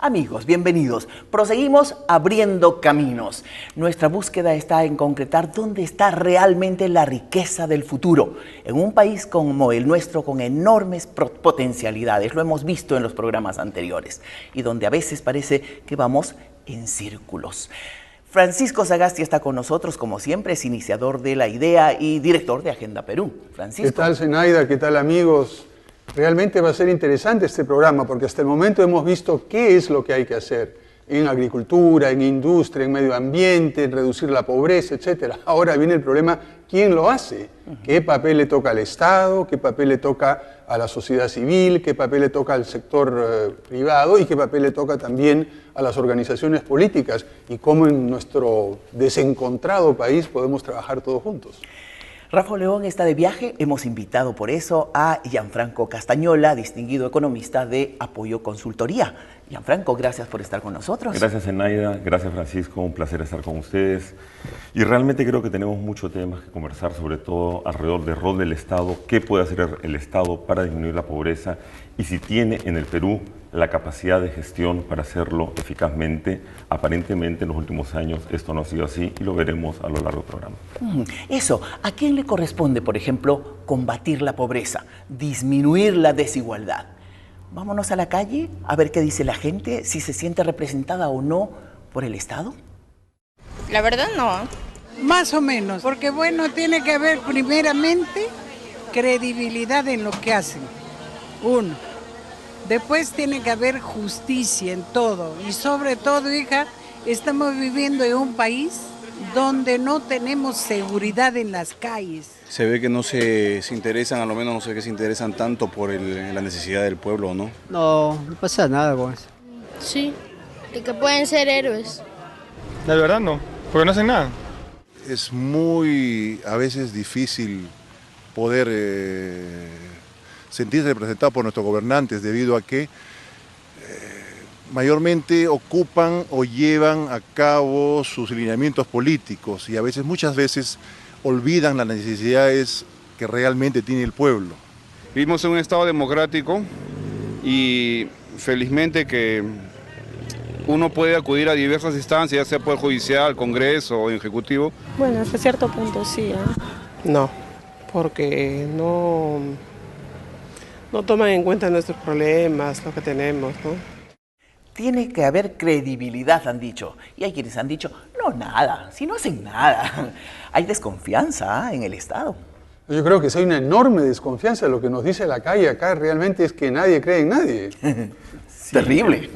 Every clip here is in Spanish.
Amigos, bienvenidos. Proseguimos abriendo caminos. Nuestra búsqueda está en concretar dónde está realmente la riqueza del futuro. En un país como el nuestro, con enormes potencialidades, lo hemos visto en los programas anteriores, y donde a veces parece que vamos en círculos. Francisco Sagasti está con nosotros, como siempre, es iniciador de la idea y director de Agenda Perú. Francisco. ¿Qué tal, Zenaida? ¿Qué tal, amigos? Realmente va a ser interesante este programa porque hasta el momento hemos visto qué es lo que hay que hacer en agricultura, en industria, en medio ambiente, en reducir la pobreza, etc. Ahora viene el problema, ¿quién lo hace? ¿Qué papel le toca al Estado? ¿Qué papel le toca a la sociedad civil? ¿Qué papel le toca al sector privado? ¿Y qué papel le toca también a las organizaciones políticas? Y cómo en nuestro desencontrado país podemos trabajar todos juntos. Rafa León está de viaje, hemos invitado por eso a Gianfranco Castañola, distinguido economista de Apoyo Consultoría. Gianfranco, gracias por estar con nosotros. Gracias, Zenaida, gracias, Francisco, un placer estar con ustedes. Y realmente creo que tenemos muchos temas que conversar, sobre todo alrededor del rol del Estado, qué puede hacer el Estado para disminuir la pobreza y si tiene en el Perú la capacidad de gestión para hacerlo eficazmente. Aparentemente en los últimos años esto no ha sido así y lo veremos a lo largo del programa. Eso, ¿a quién le corresponde, por ejemplo, combatir la pobreza, disminuir la desigualdad? Vámonos a la calle a ver qué dice la gente, si se siente representada o no por el Estado. La verdad no. Más o menos, porque bueno, tiene que haber primeramente credibilidad en lo que hacen, uno. Después tiene que haber justicia en todo y sobre todo, hija, estamos viviendo en un país donde no tenemos seguridad en las calles. Se ve que no se interesan, a lo menos no sé que se interesan tanto por la necesidad del pueblo, ¿no? No pasa nada con eso. Sí, de que pueden ser héroes. La verdad no, porque no hacen nada. Es muy, a veces, difícil poder sentirse representado por nuestros gobernantes debido a que mayormente ocupan o llevan a cabo sus lineamientos políticos y a veces, muchas veces, olvidan las necesidades que realmente tiene el pueblo. Vivimos en un Estado democrático y felizmente que uno puede acudir a diversas instancias, ya sea Poder Judicial, Congreso o Ejecutivo. Bueno, hasta cierto punto sí. No, porque no toman en cuenta nuestros problemas, lo que tenemos, ¿no? Tiene que haber credibilidad, han dicho. Y hay quienes han dicho, no, nada, si no hacen nada. Hay desconfianza en el Estado. Yo creo que sí hay una enorme desconfianza. Lo que nos dice la calle acá realmente es que nadie cree en nadie. Sí, terrible.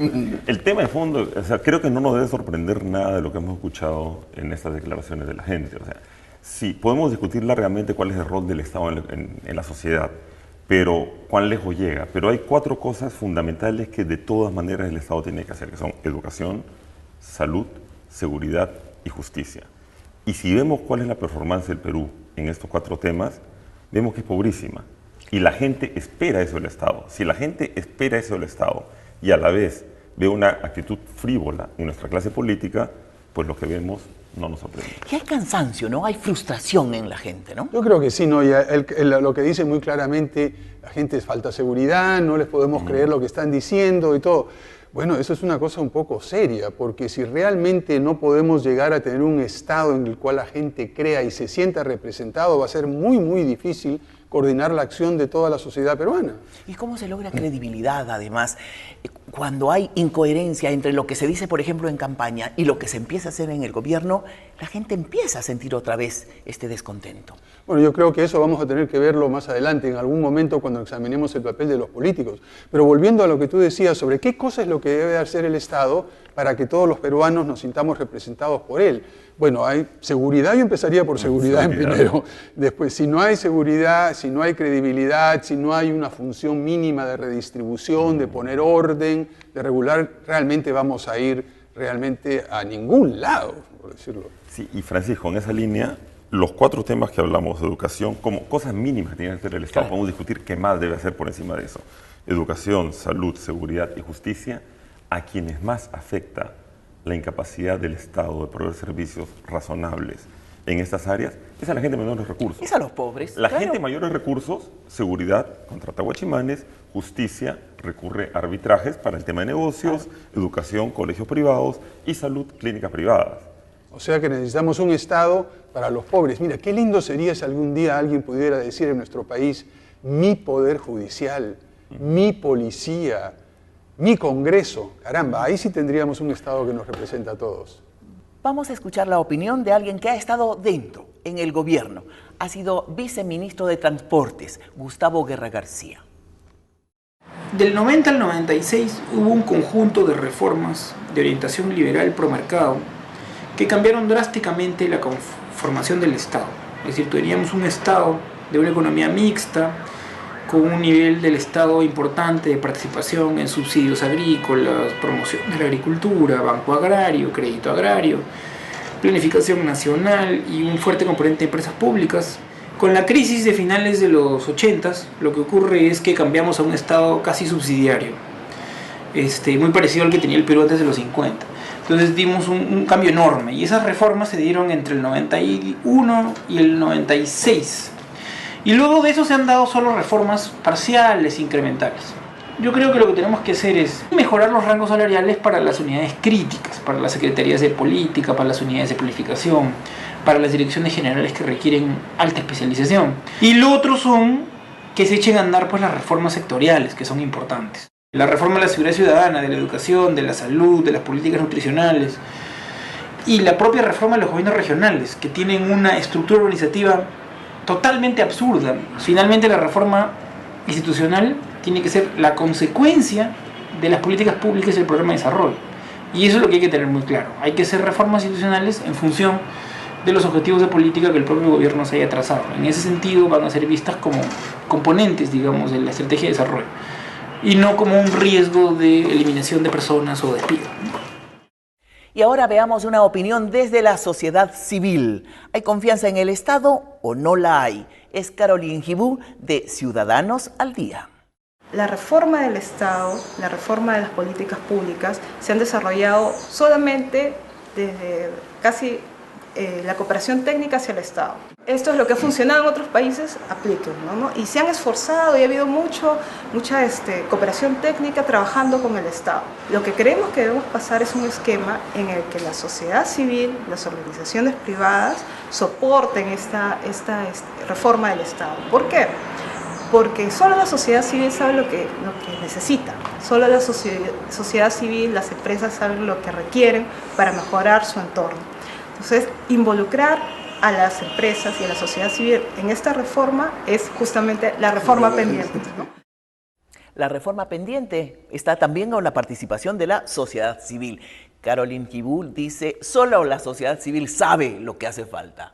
El tema de fondo, o sea, creo que no nos debe sorprender nada de lo que hemos escuchado en estas declaraciones de la gente. O sea, sí, podemos discutir largamente cuál es el rol del Estado en la sociedad, pero cuán lejos llega. Pero hay 4 cosas fundamentales que de todas maneras el Estado tiene que hacer, que son educación, salud, seguridad y justicia. Y si vemos cuál es la performance del Perú en estos 4 temas, vemos que es pobrísima. Y la gente espera eso del Estado. Si la gente espera eso del Estado y a la vez ve una actitud frívola en nuestra clase política, pues lo que vemos no nos sorprende. Y hay cansancio, ¿no? Hay frustración en la gente, ¿no? Yo creo que sí, ¿no? Lo que dice muy claramente, la gente falta seguridad, no les podemos creer lo que están diciendo y todo. Bueno, eso es una cosa un poco seria, porque si realmente no podemos llegar a tener un Estado en el cual la gente crea y se sienta representado, va a ser muy, muy difícil coordinar la acción de toda la sociedad peruana. ¿Y cómo se logra credibilidad, además, cuando hay incoherencia entre lo que se dice, por ejemplo, en campaña y lo que se empieza a hacer en el gobierno? La gente empieza a sentir otra vez este descontento. Bueno, yo creo que eso vamos a tener que verlo más adelante, en algún momento cuando examinemos el papel de los políticos. Pero volviendo a lo que tú decías sobre qué cosa es lo que debe hacer el Estado para que todos los peruanos nos sintamos representados por él. Bueno, hay seguridad, yo empezaría por seguridad en primero. Después, si no hay seguridad, si no hay credibilidad, si no hay una función mínima de redistribución, de poner orden, de regular, realmente vamos a ir realmente a ningún lado, por decirlo. Sí, y Francisco, en esa línea, los 4 temas que hablamos de educación, como cosas mínimas que tiene que hacer el Estado, podemos discutir qué más debe hacer por encima de eso. Educación, salud, seguridad y justicia, a quienes más afecta la incapacidad del Estado de proveer servicios razonables en estas áreas, es a la gente de menores recursos. Es a los pobres. La gente de mayores recursos, seguridad contra tahuachimanes, justicia, recurre a arbitrajes para el tema de negocios, educación, colegios privados y salud, clínicas privadas. O sea que necesitamos un Estado para los pobres. Mira, qué lindo sería si algún día alguien pudiera decir en nuestro país, mi poder judicial, mi policía, mi Congreso. Caramba, ahí sí tendríamos un Estado que nos representa a todos. Vamos a escuchar la opinión de alguien que ha estado dentro, en el gobierno. Ha sido viceministro de Transportes, Gustavo Guerra García. Del 90 al 96 hubo un conjunto de reformas de orientación liberal promercado que cambiaron drásticamente la conformación del Estado. Es decir, teníamos un Estado de una economía mixta, con un nivel del Estado importante de participación en subsidios agrícolas, promoción de la agricultura, banco agrario, crédito agrario, planificación nacional y un fuerte componente de empresas públicas. Con la crisis de finales de los 80s, lo que ocurre es que cambiamos a un Estado casi subsidiario, muy parecido al que tenía el Perú antes de los 50. Entonces dimos un cambio enorme y esas reformas se dieron entre el 91 y el 96. Y luego de eso se han dado solo reformas parciales, incrementales. Yo creo que lo que tenemos que hacer es mejorar los rangos salariales para las unidades críticas, para las secretarías de política, para las unidades de planificación, para las direcciones generales que requieren alta especialización. Y lo otro son que se echen a andar pues las reformas sectoriales, que son importantes. La reforma de la seguridad ciudadana, de la educación, de la salud, de las políticas nutricionales y la propia reforma de los gobiernos regionales, que tienen una estructura organizativa totalmente absurda. Finalmente la reforma institucional tiene que ser la consecuencia de las políticas públicas y el programa de desarrollo. Y eso es lo que hay que tener muy claro. Hay que hacer reformas institucionales en función de los objetivos de política que el propio gobierno se haya trazado. En ese sentido van a ser vistas como componentes, digamos, de la estrategia de desarrollo y no como un riesgo de eliminación de personas o despido. Y ahora veamos una opinión desde la sociedad civil. ¿Hay confianza en el Estado o no la hay? Es Caroline Gibú de Ciudadanos al Día. La reforma del Estado, la reforma de las políticas públicas se han desarrollado solamente desde casi la cooperación técnica hacia el Estado. Esto es lo que ha funcionado en otros países, aplíquenlo, ¿no? Y se han esforzado y ha habido mucha cooperación técnica trabajando con el Estado. Lo que creemos que debemos pasar es un esquema en el que la sociedad civil, las organizaciones privadas soporten esta reforma del Estado. ¿Por qué? Porque solo la sociedad civil sabe lo que necesita, solo la sociedad civil, las empresas saben lo que requieren para mejorar su entorno. Entonces, involucrar a las empresas y a la sociedad civil en esta reforma es justamente la reforma pendiente, ¿no? La reforma pendiente está también con la participación de la sociedad civil. Caroline Gibú dice, solo la sociedad civil sabe lo que hace falta.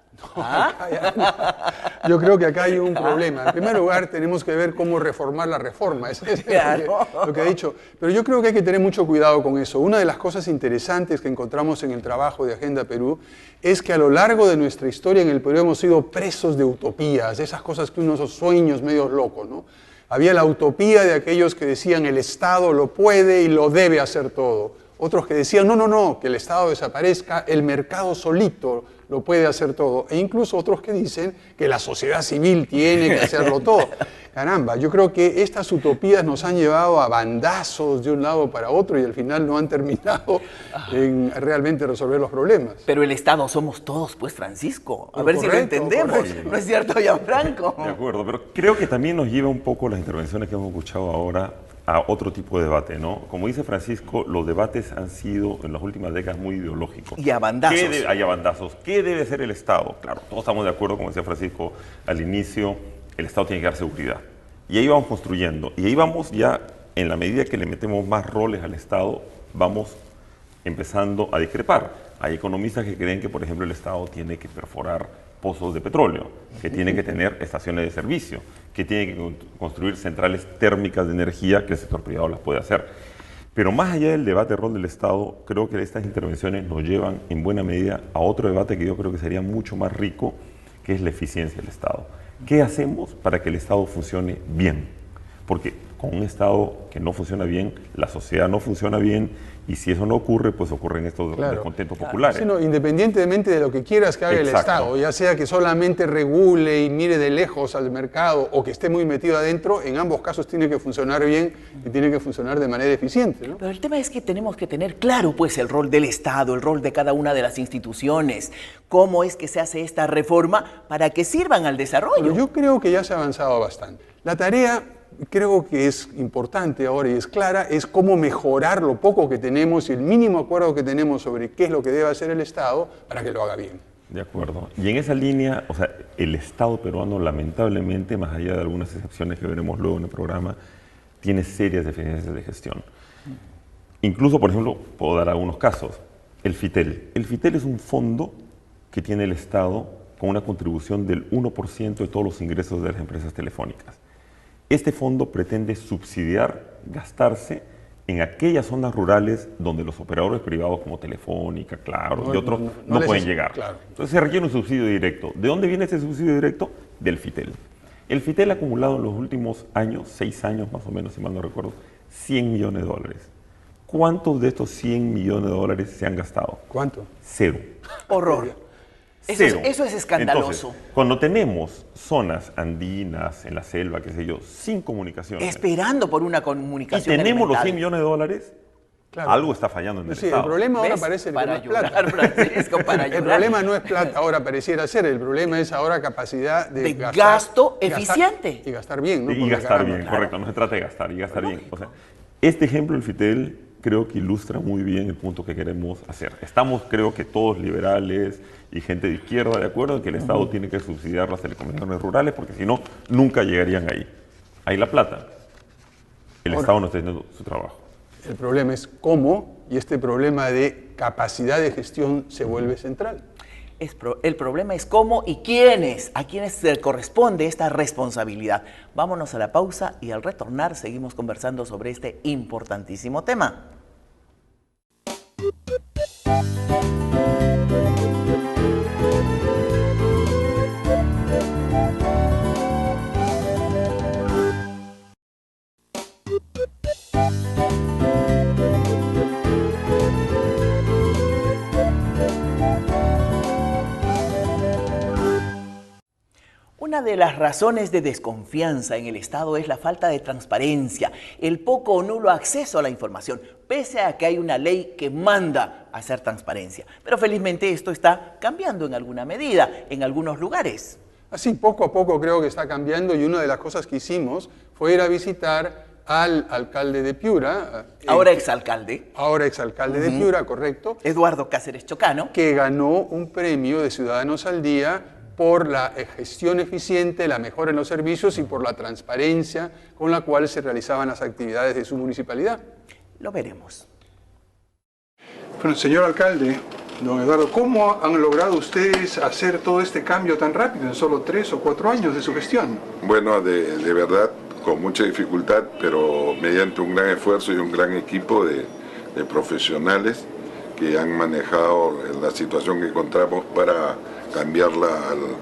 Yo creo que acá hay un problema. En primer lugar, tenemos que ver cómo reformar la reforma. Eso es lo que ha dicho. Pero yo creo que hay que tener mucho cuidado con eso. Una de las cosas interesantes que encontramos en el trabajo de Agenda Perú es que a lo largo de nuestra historia en el Perú hemos sido presos de utopías, de esas cosas que unos sueños medios locos, ¿no? Había la utopía de aquellos que decían el Estado lo puede y lo debe hacer todo. Otros que decían, no, que el Estado desaparezca, el mercado solito lo puede hacer todo. E incluso otros que dicen que la sociedad civil tiene que hacerlo todo. Caramba, yo creo que estas utopías nos han llevado a bandazos de un lado para otro y al final no han terminado en realmente resolver los problemas. Pero el Estado somos todos, pues, Francisco. A ver si lo entendemos. Correcto. ¿No es cierto, Gianfranco? De acuerdo, pero creo que también nos lleva un poco las intervenciones que hemos escuchado ahora a otro tipo de debate, ¿no? Como dice Francisco, los debates han sido en las últimas décadas muy ideológicos. Y a bandazos. Hay a bandazos. ¿Qué debe ser el Estado? Claro, todos estamos de acuerdo, como decía Francisco al inicio, el Estado tiene que dar seguridad. Y ahí vamos construyendo. Y ahí vamos ya, en la medida que le metemos más roles al Estado, vamos empezando a discrepar. Hay economistas que creen que, por ejemplo, el Estado tiene que perforar pozos de petróleo, que tiene que tener estaciones de servicio, que tiene que construir centrales térmicas de energía que el sector privado las puede hacer. Pero más allá del debate rol del Estado, creo que estas intervenciones nos llevan en buena medida a otro debate que yo creo que sería mucho más rico, que es la eficiencia del Estado. ¿Qué hacemos para que el Estado funcione bien? Porque con un Estado que no funciona bien, la sociedad no funciona bien, y si eso no ocurre, pues ocurren estos descontentos populares. Sí, no, independientemente de lo que quieras que haga el Estado, ya sea que solamente regule y mire de lejos al mercado o que esté muy metido adentro, en ambos casos tiene que funcionar bien y tiene que funcionar de manera eficiente, ¿no? Pero el tema es que tenemos que tener claro pues el rol del Estado, el rol de cada una de las instituciones, cómo es que se hace esta reforma para que sirvan al desarrollo. Pero yo creo que ya se ha avanzado bastante. La tarea creo que es importante ahora y es clara, es cómo mejorar lo poco que tenemos y el mínimo acuerdo que tenemos sobre qué es lo que debe hacer el Estado para que lo haga bien. De acuerdo. Y en esa línea, o sea, el Estado peruano lamentablemente, más allá de algunas excepciones que veremos luego en el programa, tiene serias deficiencias de gestión. Incluso, por ejemplo, puedo dar algunos casos. El FITEL. El FITEL es un fondo que tiene el Estado con una contribución del 1% de todos los ingresos de las empresas telefónicas. Este fondo pretende subsidiar, gastarse en aquellas zonas rurales donde los operadores privados como Telefónica, Claro y otros no pueden llegar. Claro. Entonces se requiere un subsidio directo. ¿De dónde viene ese subsidio directo? Del FITEL. El FITEL ha acumulado en los últimos años, 6 años más o menos, si mal no recuerdo, 100 millones de dólares. ¿Cuántos de estos 100 millones de dólares se han gastado? ¿Cuánto? 0. Horror. Cero. Eso es escandaloso. Entonces, cuando tenemos zonas andinas, en la selva, qué sé yo, sin comunicaciones. Esperando por una comunicación. Y tenemos elemental. los 100 millones de dólares, claro, algo está fallando en el Estado. El problema ahora parece que no es plata. El problema no es plata, ahora pareciera ser. El problema es ahora capacidad de gastar, gasto eficiente. Y gastar bien, ¿no? Y gastar bien, correcto. No se trata de gastar, y gastar bien. O sea, este ejemplo del FITEL creo que ilustra muy bien el punto que queremos hacer. Estamos, creo que todos liberales y gente de izquierda de acuerdo en que el Estado tiene que subsidiar las telecomunicaciones rurales porque si no, nunca llegarían ahí. Hay la plata. El Estado no está haciendo su trabajo. El problema es cómo, y este problema de capacidad de gestión se vuelve central. El problema es cómo y quiénes, a quiénes se corresponde esta responsabilidad. Vámonos a la pausa y al retornar seguimos conversando sobre este importantísimo tema. Una de las razones de desconfianza en el Estado es la falta de transparencia, el poco o nulo acceso a la información, pese a que hay una ley que manda a hacer transparencia. Pero felizmente esto está cambiando en alguna medida, en algunos lugares. Así, poco a poco creo que está cambiando y una de las cosas que hicimos fue ir a visitar al alcalde de Piura. Ahora exalcalde. Ahora exalcalde de Piura, correcto. Eduardo Cáceres Chocano. Que ganó un premio de Ciudadanos al Día por la gestión eficiente, la mejora en los servicios y por la transparencia con la cual se realizaban las actividades de su municipalidad. Lo veremos. Bueno, señor alcalde, don Eduardo, ¿cómo han logrado ustedes hacer todo este cambio tan rápido en solo 3 o 4 años de su gestión? Bueno, de verdad, con mucha dificultad, pero mediante un gran esfuerzo y un gran equipo de profesionales que han manejado la situación que encontramos para cambiarla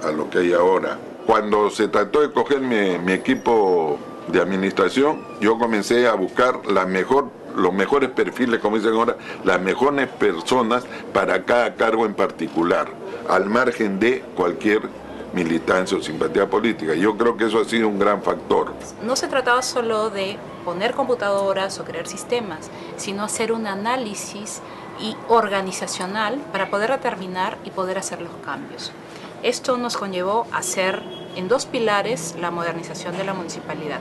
a lo que hay ahora. Cuando se trató de escoger mi equipo de administración, yo comencé a buscar los mejores perfiles, como dicen ahora, las mejores personas para cada cargo en particular, al margen de cualquier militancia o simpatía política. Yo creo que eso ha sido un gran factor. No se trataba solo de poner computadoras o crear sistemas, sino hacer un análisis y organizacional para poder determinar y poder hacer los cambios. Esto nos conllevó a hacer en 2 pilares la modernización de la municipalidad,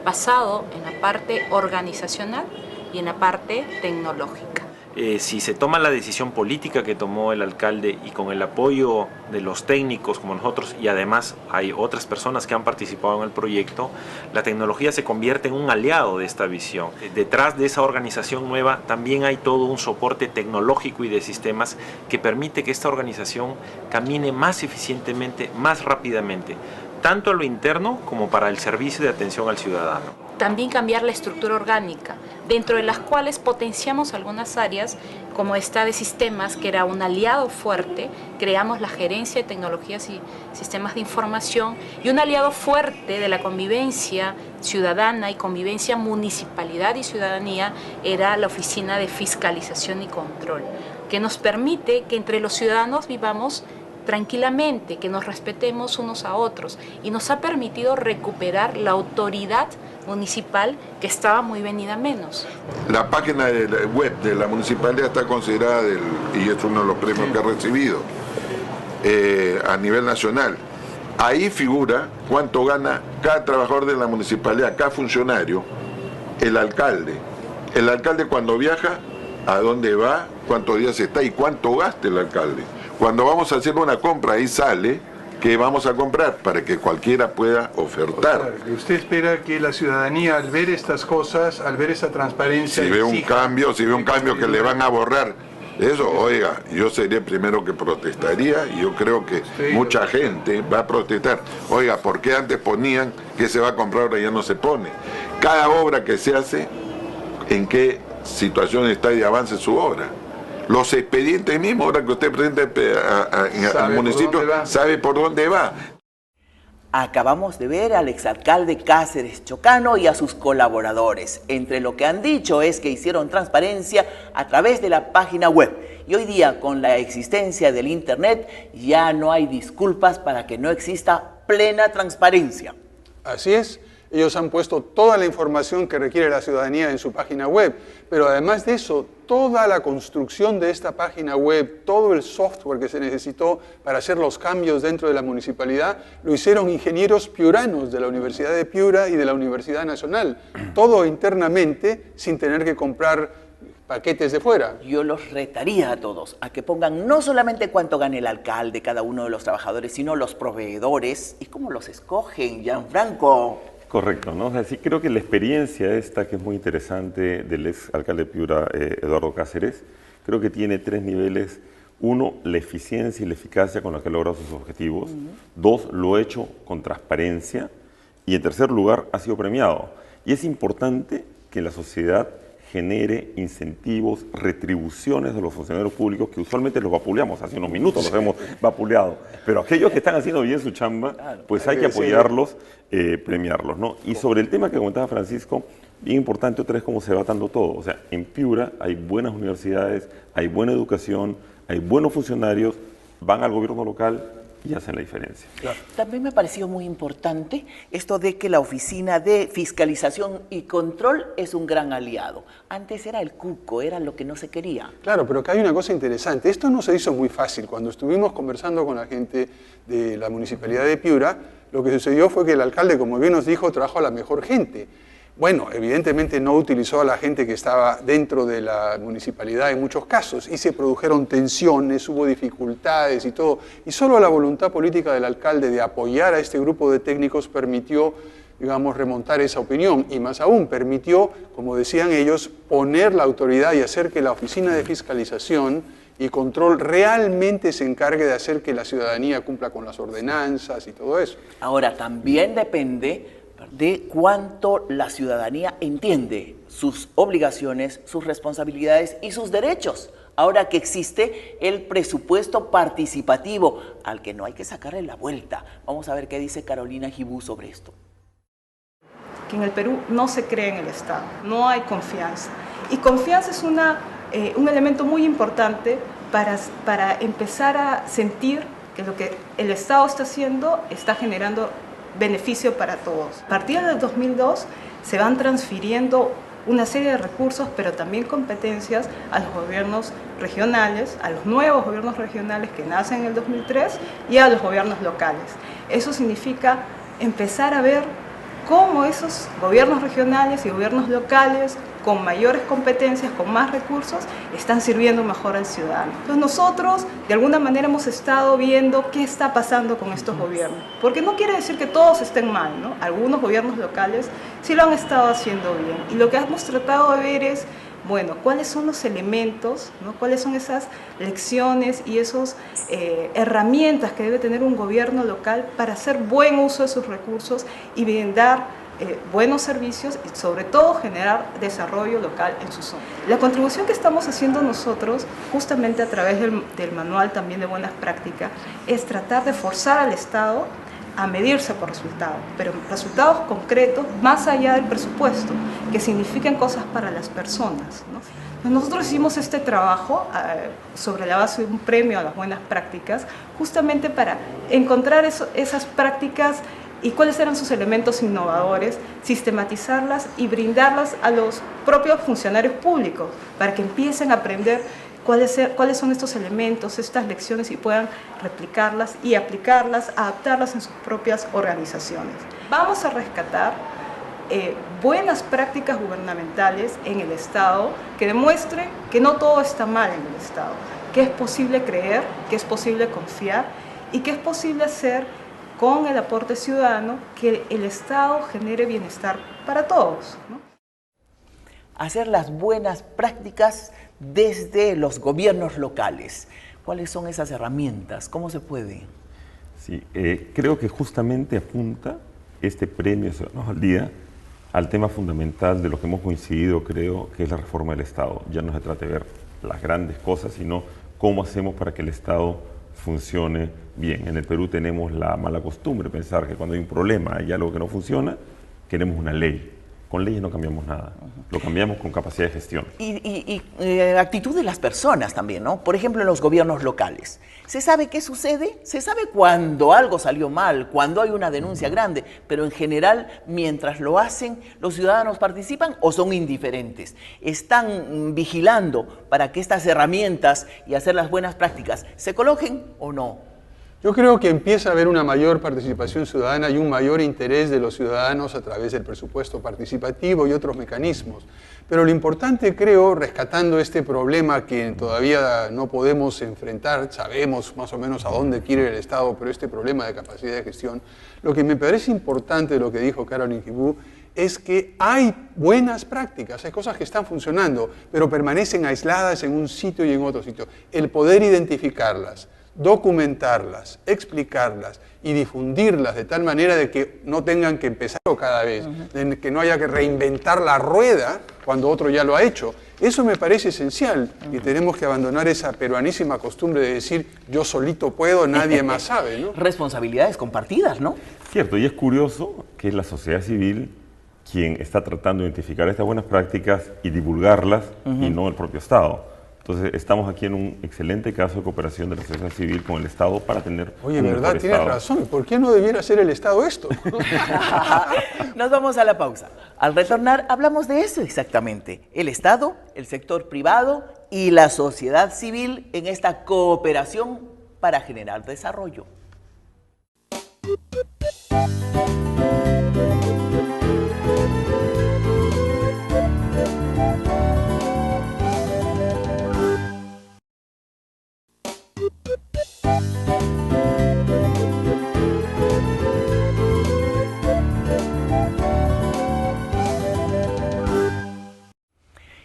basado en la parte organizacional y en la parte tecnológica. Si se toma la decisión política que tomó el alcalde y con el apoyo de los técnicos como nosotros, y además hay otras personas que han participado en el proyecto, la tecnología se convierte en un aliado de esta visión. Detrás de esa organización nueva también hay todo un soporte tecnológico y de sistemas que permite que esta organización camine más eficientemente, más rápidamente, tanto a lo interno como para el servicio de atención al ciudadano. también cambiar la estructura orgánica, dentro de las cuales potenciamos algunas áreas, como esta de sistemas, que era un aliado fuerte, creamos la gerencia de tecnologías y sistemas de información, y un aliado fuerte de la convivencia ciudadana y convivencia municipalidad y ciudadanía era la Oficina de Fiscalización y Control, que nos permite que entre los ciudadanos vivamos tranquilamente, que nos respetemos unos a otros, y nos ha permitido recuperar la autoridad municipal que estaba muy venida menos. La página web de la municipalidad está considerada, y es uno de los premios que ha recibido a nivel nacional. Ahí figura cuánto gana cada trabajador de la municipalidad, cada funcionario, el alcalde. El alcalde cuando viaja, a dónde va, cuántos días está y cuánto gasta el alcalde. Cuando vamos a hacer una compra, ahí sale que vamos a comprar para que cualquiera pueda ofertar. O sea, usted espera que la ciudadanía, al ver estas cosas, al ver esa transparencia... Si ve un cambio que le van a borrar eso, oiga, yo sería el primero que protestaría, y yo creo que mucha gente va a protestar. Oiga, ¿por qué antes ponían que se va a comprar, ahora ya no se pone? Cada obra que se hace, ¿en qué situación está de avance su obra? Los expedientes mismos, ahora que usted presenta al municipio, sabe por dónde va. Acabamos de ver al exalcalde Cáceres Chocano y a sus colaboradores. Entre lo que han dicho es que hicieron transparencia a través de la página web. Y hoy día, con la existencia del Internet, ya no hay disculpas para que no exista plena transparencia. Así es. Ellos han puesto toda la información que requiere la ciudadanía en su página web, pero además de eso, toda la construcción de esta página web, todo el software que se necesitó para hacer los cambios dentro de la municipalidad, lo hicieron ingenieros piuranos de la Universidad de Piura y de la Universidad Nacional, todo internamente, sin tener que comprar paquetes de fuera. Yo los retaría a todos a que pongan no solamente cuánto gana el alcalde, cada uno de los trabajadores, sino los proveedores y cómo los escogen, Gianfranco. Correcto, ¿no? O sea, sí creo que la experiencia esta, que es muy interesante, del ex alcalde de Piura, Eduardo Cáceres, creo que tiene 3 niveles. 1, la eficiencia y la eficacia con la que ha logrado sus objetivos. 2, lo hecho con transparencia. Y en tercer lugar, ha sido premiado. Y es importante que la sociedad genere incentivos, retribuciones de los funcionarios públicos, que usualmente los vapuleamos, hace unos minutos los hemos vapuleado, pero aquellos que están haciendo bien su chamba, pues hay que apoyarlos, premiarlos, ¿no? Y sobre el tema que comentaba Francisco, bien importante otra vez cómo se va dando todo. O sea, en Piura hay buenas universidades, hay buena educación, hay buenos funcionarios, van al gobierno local y hacen la diferencia. Claro. También me pareció muy importante esto de que la Oficina de Fiscalización y Control es un gran aliado. Antes era el cuco, era lo que no se quería. Claro, pero acá hay una cosa interesante. Esto no se hizo muy fácil. Cuando estuvimos conversando con la gente de la Municipalidad de Piura, lo que sucedió fue que el alcalde, como bien nos dijo, trajo a la mejor gente. Bueno, evidentemente no utilizó a la gente que estaba dentro de la municipalidad en muchos casos, y se produjeron tensiones, hubo dificultades y todo, y solo la voluntad política del alcalde de apoyar a este grupo de técnicos permitió, digamos, remontar esa opinión, y más aún permitió, como decían ellos, poner la autoridad y hacer que la Oficina de Fiscalización y Control realmente se encargue de hacer que la ciudadanía cumpla con las ordenanzas y todo eso. Ahora, también depende de cuánto la ciudadanía entiende sus obligaciones, sus responsabilidades y sus derechos. Ahora que existe el presupuesto participativo, al que no hay que sacarle la vuelta. Vamos a ver qué dice Carolina Gibú sobre esto. Que en el Perú no se cree en el Estado, no hay confianza. Y confianza es un elemento muy importante para empezar a sentir que lo que el Estado está haciendo está generando beneficio para todos. A partir del 2002 se van transfiriendo una serie de recursos, pero también competencias a los gobiernos regionales, a los nuevos gobiernos regionales que nacen en el 2003 y a los gobiernos locales. Eso significa empezar a ver cómo esos gobiernos regionales y gobiernos locales con mayores competencias, con más recursos, están sirviendo mejor al ciudadano. Entonces nosotros, de alguna manera, hemos estado viendo qué está pasando con estos gobiernos. Porque no quiere decir que todos estén mal, ¿no? Algunos gobiernos locales sí lo han estado haciendo bien. Y lo que hemos tratado de ver es, bueno, cuáles son los elementos, ¿no? Cuáles son esas lecciones y esas herramientas que debe tener un gobierno local para hacer buen uso de sus recursos y brindar buenos servicios y sobre todo generar desarrollo local en su zona. La contribución que estamos haciendo nosotros, justamente a través del manual también de buenas prácticas, es tratar de forzar al Estado a medirse por resultados, pero resultados concretos más allá del presupuesto, que significan cosas para las personas, ¿no? Nosotros hicimos este trabajo sobre la base de un premio a las buenas prácticas, justamente para encontrar esas prácticas y cuáles eran sus elementos innovadores, sistematizarlas y brindarlas a los propios funcionarios públicos, para que empiecen a aprender cuáles son estos elementos, estas lecciones y puedan replicarlas y aplicarlas, adaptarlas en sus propias organizaciones. Vamos a rescatar buenas prácticas gubernamentales en el Estado que demuestren que no todo está mal en el Estado, que es posible creer, que es posible confiar y que es posible hacer con el aporte ciudadano que el Estado genere bienestar para todos, ¿no? Hacer las buenas prácticas desde los gobiernos locales. ¿Cuáles son esas herramientas? ¿Cómo se puede? Sí, creo que justamente apunta este premio Ciudadanos al Día al tema fundamental de lo que hemos coincidido, creo, que es la reforma del Estado. Ya no se trata de ver las grandes cosas, sino cómo hacemos para que el Estado funcione bien. En el Perú tenemos la mala costumbre de pensar que cuando hay un problema, hay algo que no funciona, queremos una ley. Con leyes no cambiamos nada, lo cambiamos con capacidad de gestión. Y actitud de las personas también, ¿no? Por ejemplo, en los gobiernos locales. ¿Se sabe qué sucede? Se sabe cuando algo salió mal, cuando hay una denuncia grande, pero en general, mientras lo hacen, ¿los ciudadanos participan o son indiferentes? ¿Están vigilando para que estas herramientas y hacer las buenas prácticas se coloquen o no? Yo creo que empieza a haber una mayor participación ciudadana y un mayor interés de los ciudadanos a través del presupuesto participativo y otros mecanismos. Pero lo importante, creo, rescatando este problema que todavía no podemos enfrentar, sabemos más o menos a dónde quiere el Estado, pero este problema de capacidad de gestión, lo que me parece importante de lo que dijo Carolyn Guibú es que hay buenas prácticas, hay cosas que están funcionando, pero permanecen aisladas en un sitio y en otro sitio. El poder identificarlas, documentarlas, explicarlas y difundirlas de tal manera de que no tengan que empezar cada vez, de que no haya que reinventar la rueda cuando otro ya lo ha hecho. Eso me parece esencial y tenemos que abandonar esa peruanísima costumbre de decir yo solito puedo, nadie más sabe, ¿no? Responsabilidades compartidas, ¿no? Cierto, y es curioso que es la sociedad civil quien está tratando de identificar estas buenas prácticas y divulgarlas y no el propio Estado. Entonces, estamos aquí en un excelente caso de cooperación de la sociedad civil con el Estado para tener Oye, ¿verdad? Tienes razón. ¿Por qué no debiera hacer el Estado esto? Nos vamos a la pausa. Al retornar, hablamos de eso exactamente. El Estado, el sector privado y la sociedad civil en esta cooperación para generar desarrollo.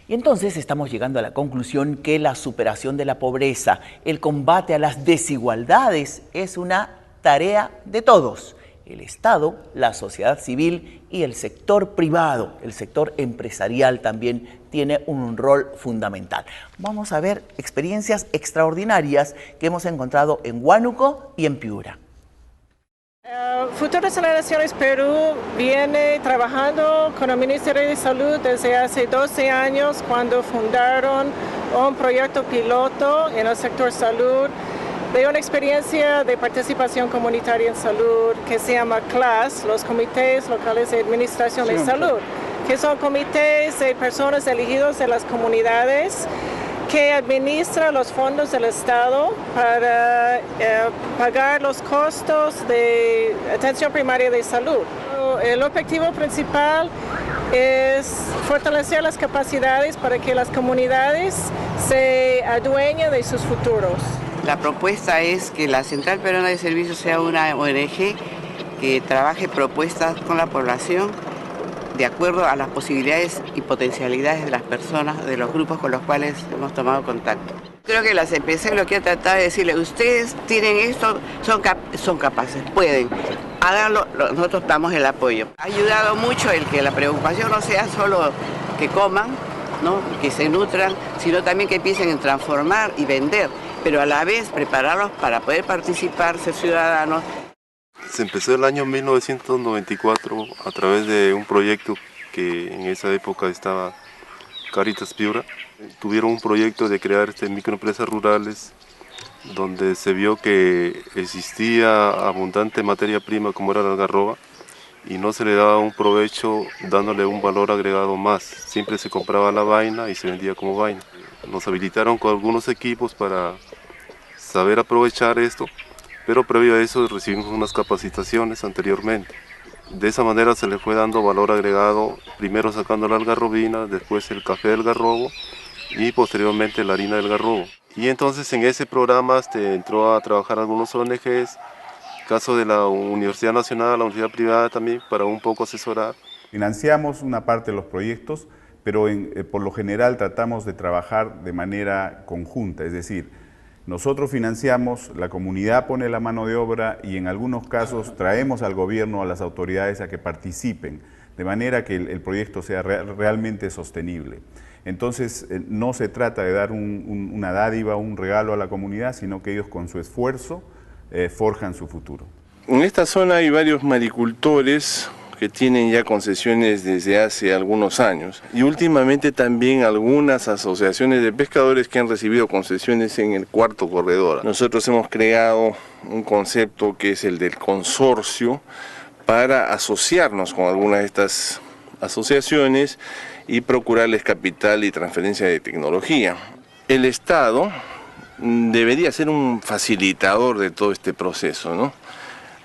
Y entonces estamos llegando a la conclusión que la superación de la pobreza, el combate a las desigualdades es una tarea de todos. El Estado, la sociedad civil y el sector privado, el sector empresarial también tiene un rol fundamental. Vamos a ver experiencias extraordinarias que hemos encontrado en Huánuco y en Piura. Futuras Generaciones Perú viene trabajando con el Ministerio de Salud desde hace 12 años cuando fundaron un proyecto piloto en el sector salud de una experiencia de participación comunitaria en salud que se llama CLAS, los Comités Locales de Administración de Salud, que son comités de personas elegidas de las comunidades que administra los fondos del Estado para pagar los costos de atención primaria de salud. El objetivo principal es fortalecer las capacidades para que las comunidades se adueñen de sus futuros. La propuesta es que la Central Peruana de Servicios sea una ONG que trabaje propuestas con la población de acuerdo a las posibilidades y potencialidades de las personas, de los grupos con los cuales hemos tomado contacto. Creo que la CPC lo que ha tratado de decirle, ustedes tienen esto, son capaces, pueden, háganlo, nosotros damos el apoyo. Ha ayudado mucho el que la preocupación no sea solo que coman, ¿no? Que se nutran, sino también que piensen en transformar y vender, pero a la vez prepararlos para poder participar, ser ciudadanos. Se empezó el año 1994 a través de un proyecto que en esa época estaba Caritas Piura. Tuvieron un proyecto de crear microempresas rurales donde se vio que existía abundante materia prima como era la algarroba y no se le daba un provecho dándole un valor agregado más. Siempre se compraba la vaina y se vendía como vaina. Nos habilitaron con algunos equipos para saber aprovechar esto, pero previo a eso recibimos unas capacitaciones anteriormente. De esa manera se le fue dando valor agregado, primero sacando la algarrobina, después el café del garrobo y posteriormente la harina del garrobo. Y entonces en ese programa entró a trabajar algunos ONGs, caso de la Universidad Nacional, la universidad privada también, para un poco asesorar. Financiamos una parte de los proyectos, pero por lo general tratamos de trabajar de manera conjunta, es decir, nosotros financiamos, la comunidad pone la mano de obra y en algunos casos traemos al gobierno, a las autoridades a que participen, de manera que el proyecto sea realmente sostenible. Entonces, no se trata de dar una dádiva, un regalo a la comunidad, sino que ellos con su esfuerzo forjan su futuro. En esta zona hay varios maricultores que tienen ya concesiones desde hace algunos años y últimamente también algunas asociaciones de pescadores que han recibido concesiones en el cuarto corredor. Nosotros hemos creado un concepto que es el del consorcio para asociarnos con algunas de estas asociaciones y procurarles capital y transferencia de tecnología. El Estado debería ser un facilitador de todo este proceso, ¿no?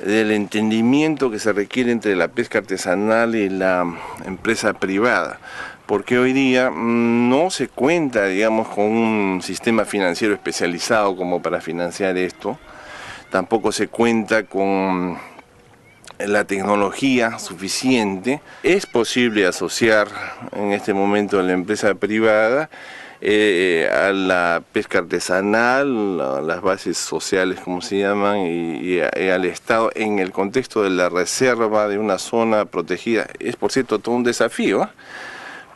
Del entendimiento que se requiere entre la pesca artesanal y la empresa privada, porque hoy día no se cuenta, digamos, con un sistema financiero especializado como para financiar esto, tampoco se cuenta con la tecnología suficiente. Es posible asociar en este momento a la empresa privada a la pesca artesanal, a las bases sociales como se llaman, y al Estado en el contexto de la reserva de una zona protegida. Es por cierto todo un desafío,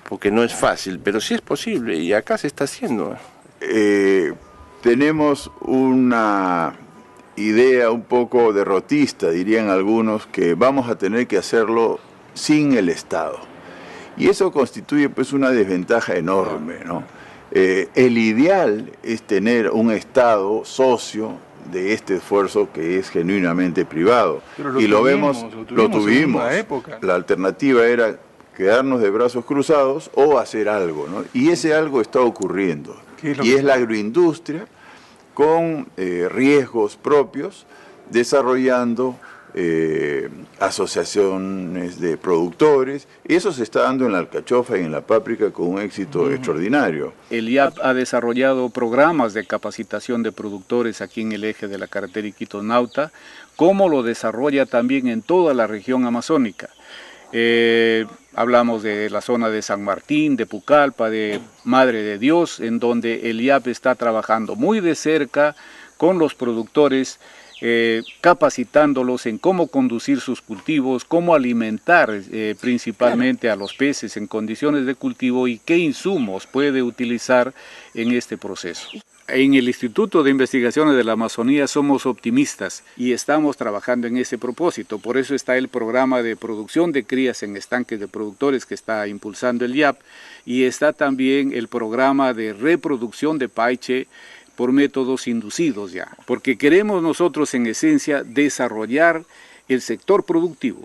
porque no es fácil, pero sí es posible y acá se está haciendo. Tenemos una idea un poco derrotista, dirían algunos, que vamos a tener que hacerlo sin el Estado. Y eso constituye pues una desventaja enorme, ¿no? El ideal es tener un Estado socio de este esfuerzo que es genuinamente privado. Y lo tuvimos. La alternativa era quedarnos de brazos cruzados o hacer algo, ¿no? Y ese algo está ocurriendo. Y es la agroindustria con riesgos propios, desarrollando asociaciones de productores. Eso se está dando en la alcachofa y en la páprica con un éxito extraordinario. El IAP ha desarrollado programas de capacitación de productores aquí en el eje de la carretera Iquitos-Nauta, como lo desarrolla también en toda la región amazónica. Hablamos de la zona de San Martín, de Pucallpa, de Madre de Dios, en donde el IAP está trabajando muy de cerca con los productores, capacitándolos en cómo conducir sus cultivos, cómo alimentar principalmente a los peces en condiciones de cultivo y qué insumos puede utilizar en este proceso. En el Instituto de Investigaciones de la Amazonía somos optimistas y estamos trabajando en ese propósito. Por eso está el programa de producción de crías en estanques de productores que está impulsando el IAP, y está también el programa de reproducción de paiche por métodos inducidos ya, porque queremos nosotros en esencia desarrollar el sector productivo.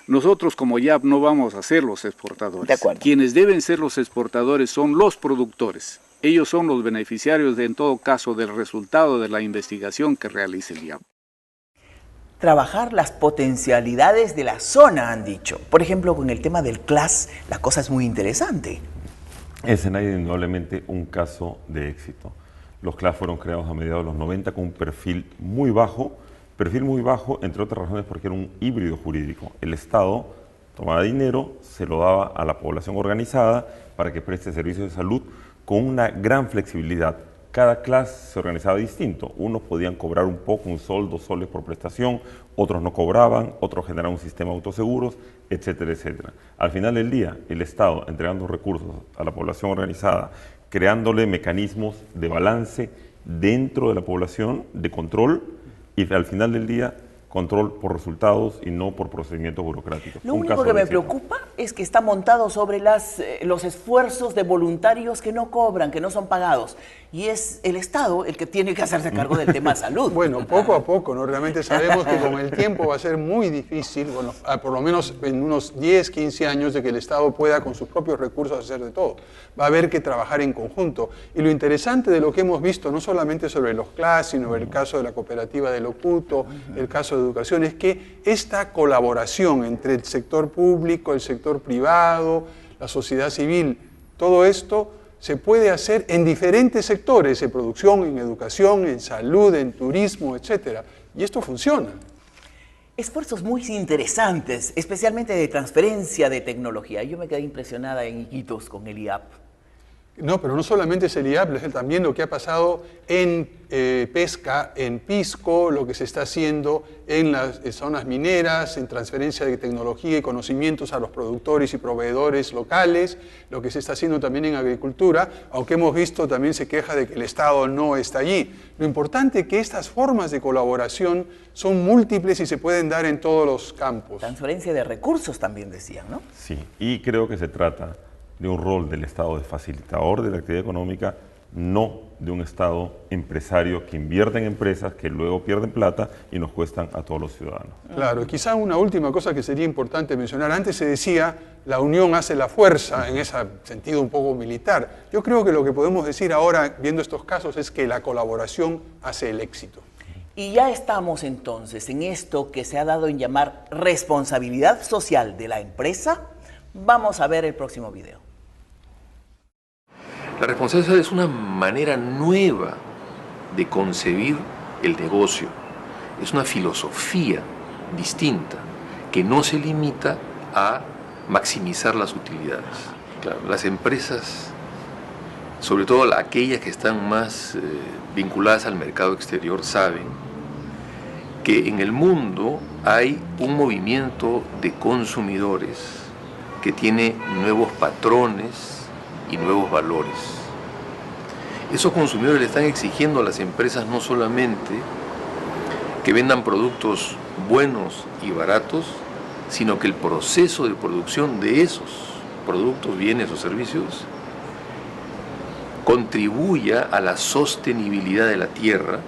Nosotros como IAP no vamos a ser los exportadores. De acuerdo. Quienes deben ser los exportadores son los productores. Ellos son los beneficiarios en todo caso del resultado de la investigación que realice el IAP. Trabajar las potencialidades de la zona, han dicho. Por ejemplo, con el tema del CLAS, la cosa es muy interesante. Es indudablemente un caso de éxito. Los CLAS fueron creados a mediados de los 90 con un perfil muy bajo, entre otras razones porque era un híbrido jurídico. El Estado tomaba dinero, se lo daba a la población organizada para que preste servicios de salud con una gran flexibilidad, cada clase se organizaba distinto. Unos podían cobrar un poco, un sol, 2 soles por prestación, otros no cobraban, otros generaban un sistema de autoseguros, etcétera, etcétera. Al final del día, el Estado entregando recursos a la población organizada, creándole mecanismos de balance dentro de la población, de control, y al final del día, control por resultados y no por procedimientos burocráticos. Lo único que me preocupa es que está montado sobre los esfuerzos de voluntarios que no cobran, que no son pagados. Y es el Estado el que tiene que hacerse cargo del tema salud. Bueno, poco a poco, ¿no? Realmente sabemos que con el tiempo va a ser muy difícil, bueno, por lo menos en unos 10, 15 años, de que el Estado pueda con sus propios recursos hacer de todo. Va a haber que trabajar en conjunto. Y lo interesante de lo que hemos visto, no solamente sobre los CLAS, sino el caso de la cooperativa de Locuto, el caso de educación, es que esta colaboración entre el sector público, el sector privado, la sociedad civil, todo esto se puede hacer en diferentes sectores, en producción, en educación, en salud, en turismo, etc. Y esto funciona. Esfuerzos muy interesantes, especialmente de transferencia de tecnología. Yo me quedé impresionada en Iquitos con el IAP. No, pero no solamente es el IAP, es también lo que ha pasado en pesca, en Pisco, lo que se está haciendo en las zonas mineras, en transferencia de tecnología y conocimientos a los productores y proveedores locales, lo que se está haciendo también en agricultura, aunque hemos visto también se queja de que el Estado no está allí. Lo importante es que estas formas de colaboración son múltiples y se pueden dar en todos los campos. Transferencia de recursos también decían, ¿no? Sí, y creo que se trata de un rol del Estado de facilitador de la actividad económica, no de un Estado empresario que invierte en empresas que luego pierden plata y nos cuestan a todos los ciudadanos. Claro, quizá una última cosa que sería importante mencionar. Antes se decía, la unión hace la fuerza, en ese sentido un poco militar. Yo creo que lo que podemos decir ahora, viendo estos casos, es que la colaboración hace el éxito. Y ya estamos entonces en esto que se ha dado en llamar responsabilidad social de la empresa. Vamos a ver el próximo video. La responsabilidad es una manera nueva de concebir el negocio. Es una filosofía distinta que no se limita a maximizar las utilidades. Claro, las empresas, sobre todo aquellas que están más vinculadas al mercado exterior, saben que en el mundo hay un movimiento de consumidores que tiene nuevos patrones y nuevos valores. Esos consumidores le están exigiendo a las empresas no solamente que vendan productos buenos y baratos, sino que el proceso de producción de esos productos, bienes o servicios contribuya a la sostenibilidad de la tierra,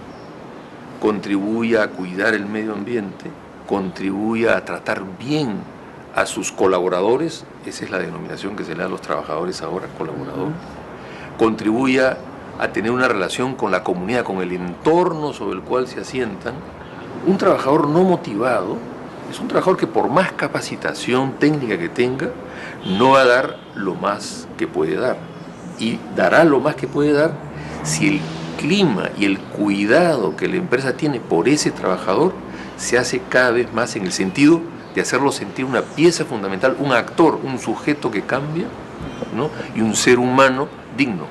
contribuya a cuidar el medio ambiente, contribuya a tratar bien a sus colaboradores, esa es la denominación que se le da a los trabajadores ahora, colaborador, contribuya a tener una relación con la comunidad, con el entorno sobre el cual se asientan. Un trabajador no motivado es un trabajador que por más capacitación técnica que tenga, no va a dar lo más que puede dar. Y dará lo más que puede dar si el clima y el cuidado que la empresa tiene por ese trabajador se hace cada vez más en el sentido de hacerlo sentir una pieza fundamental, un actor, un sujeto que cambia, ¿no? Y un ser humano digno.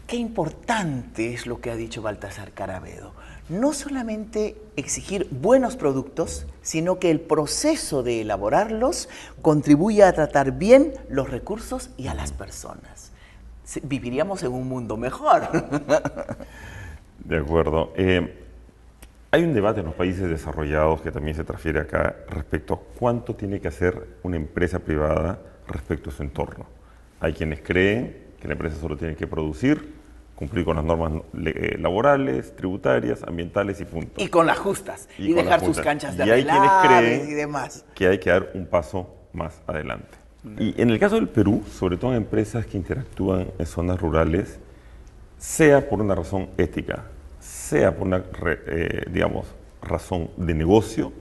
Qué importante es lo que ha dicho Baltasar Carabedo. No solamente exigir buenos productos, sino que el proceso de elaborarlos contribuya a tratar bien los recursos y a las personas. Viviríamos en un mundo mejor. De acuerdo. Hay un debate en los países desarrollados que también se transfiere acá respecto a cuánto tiene que hacer una empresa privada respecto a su entorno. Hay quienes creen que la empresa solo tiene que producir, cumplir con las normas laborales, tributarias, ambientales y punto. Y con las justas. Y dejar sus canchas de relaves y demás. Que hay que dar un paso más adelante. Y en el caso del Perú, sobre todo en empresas que interactúan en zonas rurales, sea por una razón ética, sea por una, razón de negocio,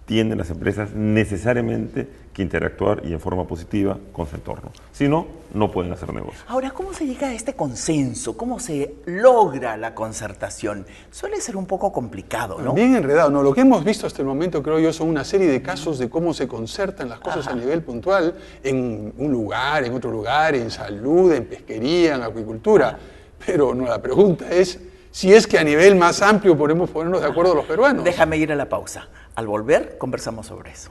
tienen las empresas necesariamente que interactuar y en forma positiva con su entorno. Si no, no pueden hacer negocio. Ahora, ¿cómo se llega a este consenso? ¿Cómo se logra la concertación? Suele ser un poco complicado, ¿no? Bien enredado, ¿no? Lo que hemos visto hasta el momento, creo yo, son una serie de casos de cómo se concertan las cosas a nivel puntual en un lugar, en otro lugar, en salud, en pesquería, en agricultura. pero no, la pregunta es si es que a nivel más amplio podemos ponernos de acuerdo los peruanos. Déjame ir a la pausa. Al volver, conversamos sobre eso.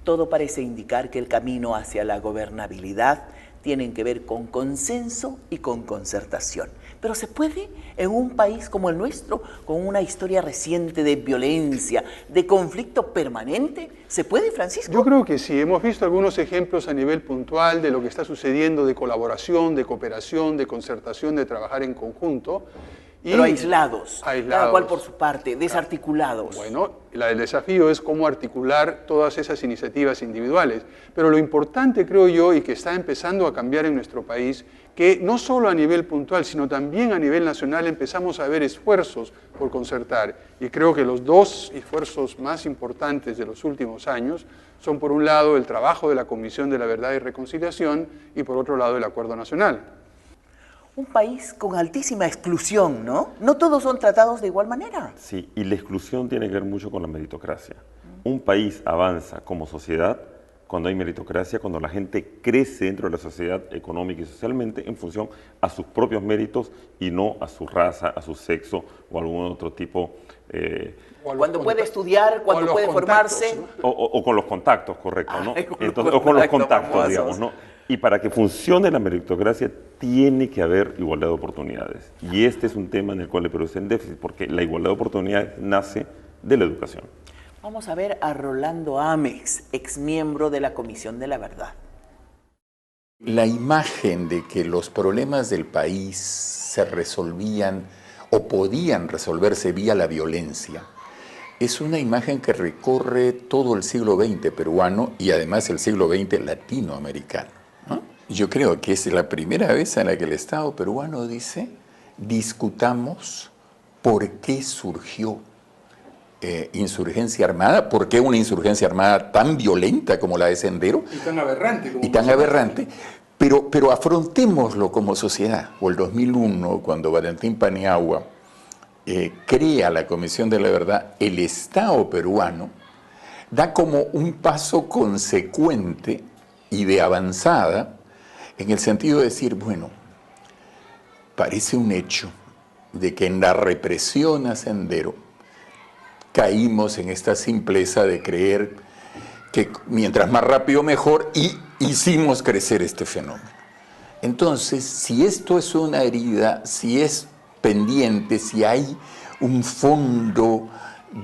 Todo parece indicar que el camino hacia la gobernabilidad tiene que ver con consenso y con concertación. Pero ¿se puede en un país como el nuestro, con una historia reciente de violencia, de conflicto permanente? ¿Se puede, Francisco? Yo creo que sí. Hemos visto algunos ejemplos a nivel puntual de lo que está sucediendo, de colaboración, de cooperación, de concertación, de trabajar en conjunto. Pero aislados, cada cual por su parte, desarticulados. Bueno, el desafío es cómo articular todas esas iniciativas individuales. Pero lo importante, creo yo, y que está empezando a cambiar en nuestro país, que no solo a nivel puntual, sino también a nivel nacional empezamos a ver esfuerzos por concertar. Y creo que los dos esfuerzos más importantes de los últimos años son, por un lado, el trabajo de la Comisión de la Verdad y Reconciliación y, por otro lado, el Acuerdo Nacional. Un país con altísima exclusión, ¿no? No todos son tratados de igual manera. Sí, y la exclusión tiene que ver mucho con la meritocracia. Un país avanza como sociedad cuando hay meritocracia, cuando la gente crece dentro de la sociedad económica y socialmente en función a sus propios méritos y no a su raza, a su sexo o algún otro tipo. Cuando puede estudiar, cuando puede formarse. ¿No? O con los contactos, correcto, ¿no? Entonces, o con los contactos, digamos, ¿no? Y para que funcione la meritocracia tiene que haber igualdad de oportunidades. Y este es un tema en el cual el Perú está en déficit, porque la igualdad de oportunidades nace de la educación. Vamos a ver a Rolando Amex, exmiembro de la Comisión de la Verdad. La imagen de que los problemas del país se resolvían o podían resolverse vía la violencia es una imagen que recorre todo el siglo XX peruano y además el siglo XX latinoamericano, ¿no? Yo creo que es la primera vez en la que el Estado peruano dice, discutamos por qué surgió insurgencia armada, por qué una insurgencia armada tan violenta como la de Sendero. Y tan aberrante. Y tan aberrante, pero afrontémoslo como sociedad. O el 2001, cuando Valentín Paniagua crea la Comisión de la Verdad, el Estado peruano da como un paso consecuente y de avanzada en el sentido de decir, bueno, parece un hecho de que en la represión a Sendero caímos en esta simpleza de creer que mientras más rápido mejor y hicimos crecer este fenómeno. Entonces, si esto es una herida, si es pendiente, si hay un fondo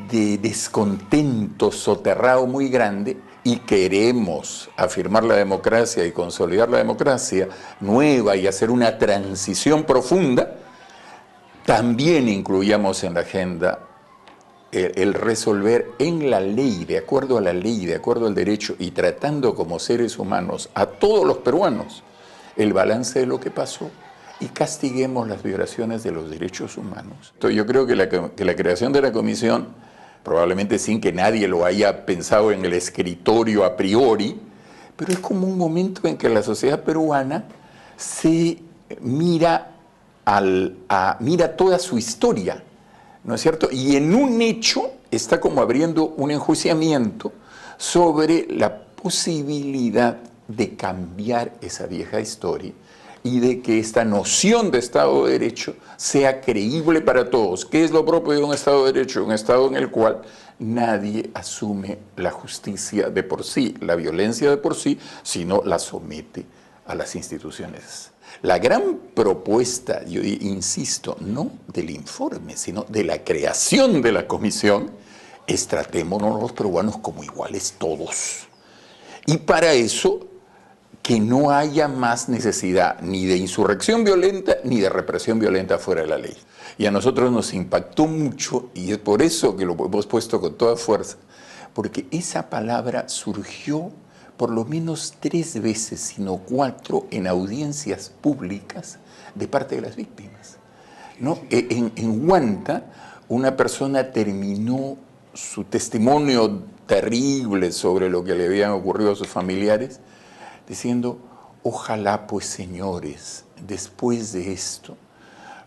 de descontento soterrado muy grande y queremos afirmar la democracia y consolidar la democracia nueva y hacer una transición profunda, también incluyamos en la agenda el resolver en la ley, de acuerdo a la ley, de acuerdo al derecho y tratando como seres humanos a todos los peruanos el balance de lo que pasó y castiguemos las violaciones de los derechos humanos. Entonces yo creo que la creación de la comisión, probablemente sin que nadie lo haya pensado en el escritorio a priori, pero es como un momento en que la sociedad peruana se mira toda su historia, ¿no es cierto? Y en un hecho está como abriendo un enjuiciamiento sobre la posibilidad de cambiar esa vieja historia y de que esta noción de Estado de Derecho sea creíble para todos. ¿Qué es lo propio de un Estado de Derecho? Un Estado en el cual nadie asume la justicia de por sí, la violencia de por sí, sino la somete a las instituciones. La gran propuesta, yo insisto, no del informe, sino de la creación de la comisión, es tratémonos los peruanos como iguales todos. Y para eso, que no haya más necesidad ni de insurrección violenta ni de represión violenta fuera de la ley. Y a nosotros nos impactó mucho, y es por eso que lo hemos puesto con toda fuerza, porque esa palabra surgió por lo menos 3 veces, sino 4, en audiencias públicas de parte de las víctimas, ¿no? En Huanta, una persona terminó su testimonio terribles sobre lo que le habían ocurrido a sus familiares, diciendo, ojalá pues señores, después de esto,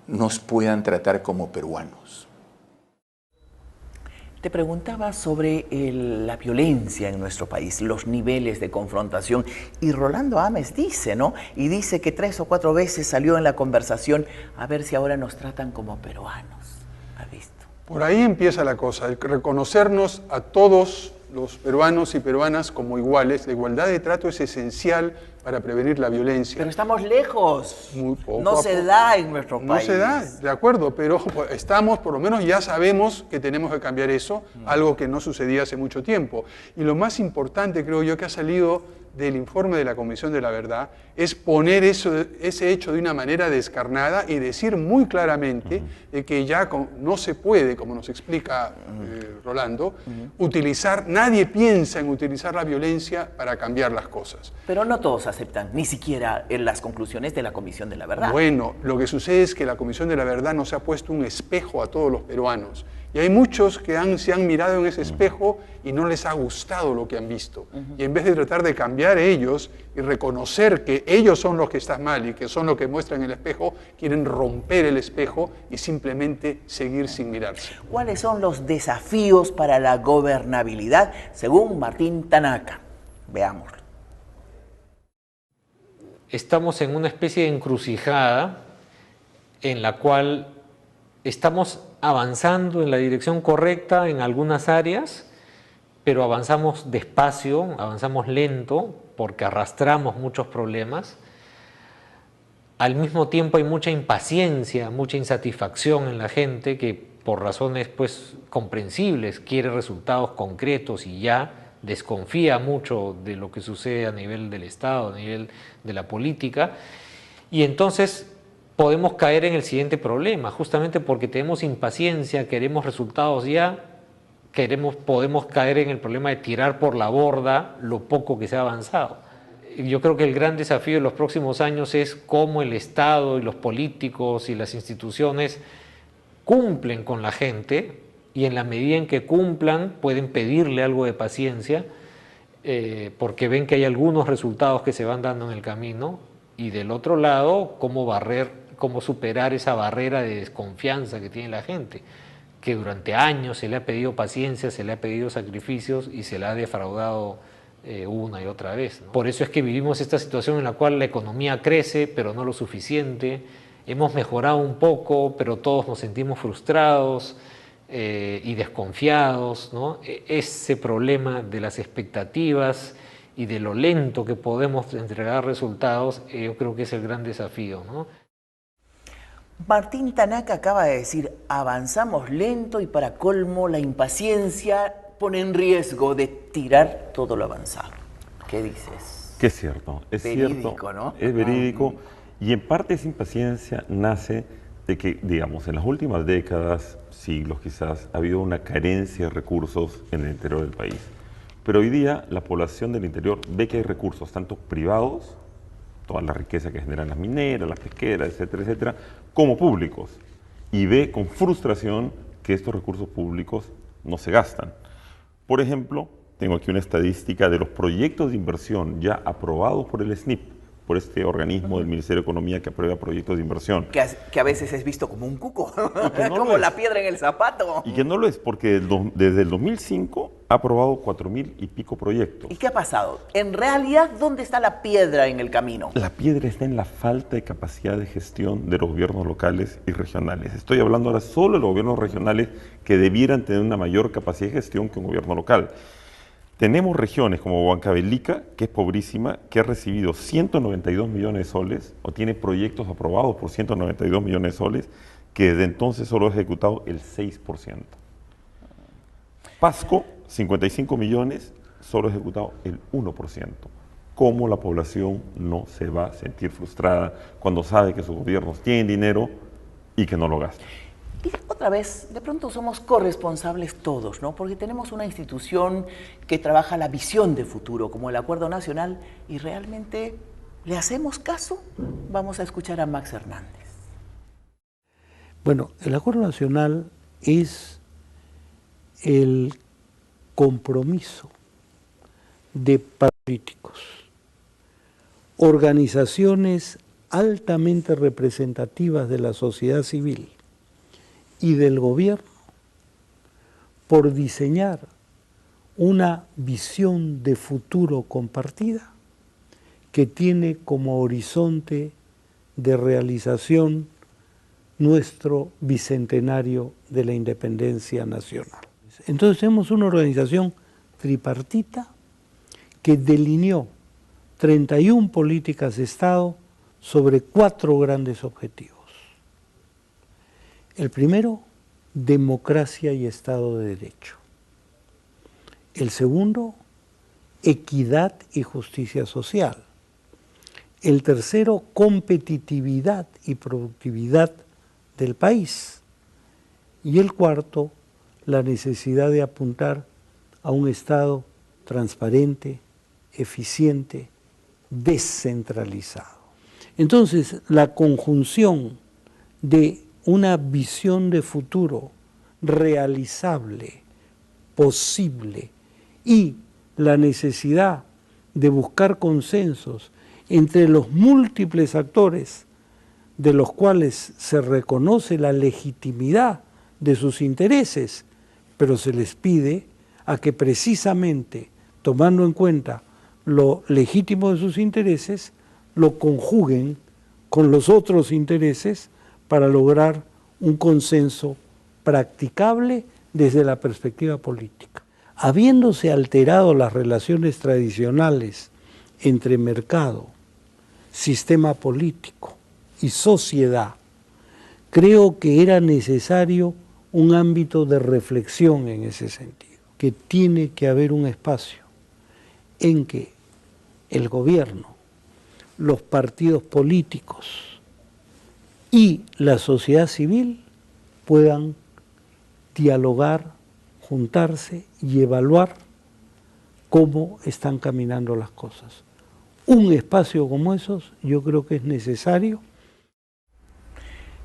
nos puedan tratar como peruanos. Te preguntaba sobre la violencia en nuestro país, los niveles de confrontación, y Rolando Ames dice, ¿no? Y dice que 3 o 4 veces salió en la conversación a ver si ahora nos tratan como peruanos. ¿Ha visto? Por ahí empieza la cosa, el reconocernos a todos los peruanos y peruanas como iguales. La igualdad de trato es esencial para prevenir la violencia. Pero estamos lejos. Muy poco no se da en nuestro país. No se da, de acuerdo, pero estamos, por lo menos ya sabemos que tenemos que cambiar eso, algo que no sucedía hace mucho tiempo. Y lo más importante, creo yo, que ha salido del informe de la Comisión de la Verdad, es poner ese hecho de una manera descarnada y decir muy claramente de que ya no se puede, como nos explica Rolando, nadie piensa en utilizar la violencia para cambiar las cosas. Pero no todos aceptan, ni siquiera en las conclusiones de la Comisión de la Verdad. Bueno, lo que sucede es que la Comisión de la Verdad nos ha puesto un espejo a todos los peruanos. Y hay muchos que se han mirado en ese espejo y no les ha gustado lo que han visto. Y en vez de tratar de cambiar ellos y reconocer que ellos son los que están mal y que son los que muestran el espejo, quieren romper el espejo y simplemente seguir sin mirarse. ¿Cuáles son los desafíos para la gobernabilidad según Martín Tanaka? Veámoslo. Estamos en una especie de encrucijada en la cual estamos avanzando en la dirección correcta en algunas áreas, pero avanzamos despacio, avanzamos lento, porque arrastramos muchos problemas. Al mismo tiempo hay mucha impaciencia, mucha insatisfacción en la gente que por razones pues comprensibles quiere resultados concretos y ya desconfía mucho de lo que sucede a nivel del Estado, a nivel de la política, y entonces podemos caer en el siguiente problema, justamente porque tenemos impaciencia, queremos resultados ya, podemos caer en el problema de tirar por la borda lo poco que se ha avanzado. Yo creo que el gran desafío de los próximos años es cómo el Estado y los políticos y las instituciones cumplen con la gente, y en la medida en que cumplan pueden pedirle algo de paciencia, porque ven que hay algunos resultados que se van dando en el camino, y del otro lado cómo superar esa barrera de desconfianza que tiene la gente, que durante años se le ha pedido paciencia, se le ha pedido sacrificios y se le ha defraudado una y otra vez, ¿no? Por eso es que vivimos esta situación en la cual la economía crece, pero no lo suficiente, hemos mejorado un poco, pero todos nos sentimos frustrados y desconfiados, ¿no? Ese problema de las expectativas y de lo lento que podemos entregar resultados, yo creo que es el gran desafío, ¿no? Martín Tanaka acaba de decir, avanzamos lento y para colmo la impaciencia pone en riesgo de tirar todo lo avanzado. ¿Qué dices? Que es cierto, es verídico, cierto, ¿no? Es verídico, y en parte esa impaciencia nace de que, digamos, en las últimas décadas, siglos quizás, ha habido una carencia de recursos en el interior del país. Pero hoy día la población del interior ve que hay recursos, tanto privados, toda la riqueza que generan las mineras, las pesqueras, etcétera, como públicos. Y ve con frustración que estos recursos públicos no se gastan. Por ejemplo, tengo aquí una estadística de los proyectos de inversión ya aprobados por el SNIP, por este organismo del Ministerio de Economía que aprueba proyectos de inversión. Que a veces es visto como un cuco, como la piedra en el zapato. Y que no lo es, porque desde el 2005 ha aprobado 4.000 y pico proyectos. ¿Y qué ha pasado? En realidad, ¿dónde está la piedra en el camino? La piedra está en la falta de capacidad de gestión de los gobiernos locales y regionales. Estoy hablando ahora solo de los gobiernos regionales que debieran tener una mayor capacidad de gestión que un gobierno local. Tenemos regiones como Huancavelica, que es pobrísima, que ha recibido 192 millones de soles, o tiene proyectos aprobados por 192 millones de soles, que desde entonces solo ha ejecutado el 6%. Pasco, 55 millones, solo ha ejecutado el 1%. ¿Cómo la población no se va a sentir frustrada cuando sabe que sus gobiernos tienen dinero y que no lo gastan? Y otra vez, de pronto somos corresponsables todos, ¿no? Porque tenemos una institución que trabaja la visión de futuro, como el Acuerdo Nacional, y realmente ¿le hacemos caso? Vamos a escuchar a Max Hernández. Bueno, el Acuerdo Nacional es el compromiso de políticos, organizaciones altamente representativas de la sociedad civil y del gobierno por diseñar una visión de futuro compartida que tiene como horizonte de realización nuestro bicentenario de la independencia nacional. Entonces tenemos una organización tripartita que delineó 31 políticas de Estado sobre 4 grandes objetivos. El primero, democracia y Estado de Derecho. El segundo, equidad y justicia social. El tercero, competitividad y productividad del país. Y el cuarto, la necesidad de apuntar a un Estado transparente, eficiente, descentralizado. Entonces, la conjunción de una visión de futuro realizable, posible, y la necesidad de buscar consensos entre los múltiples actores de los cuales se reconoce la legitimidad de sus intereses, pero se les pide a que precisamente, tomando en cuenta lo legítimo de sus intereses, lo conjuguen con los otros intereses para lograr un consenso practicable desde la perspectiva política. Habiéndose alterado las relaciones tradicionales entre mercado, sistema político y sociedad, creo que era necesario un ámbito de reflexión en ese sentido, que tiene que haber un espacio en que el gobierno, los partidos políticos y la sociedad civil puedan dialogar, juntarse y evaluar cómo están caminando las cosas. Un espacio como esos yo creo que es necesario.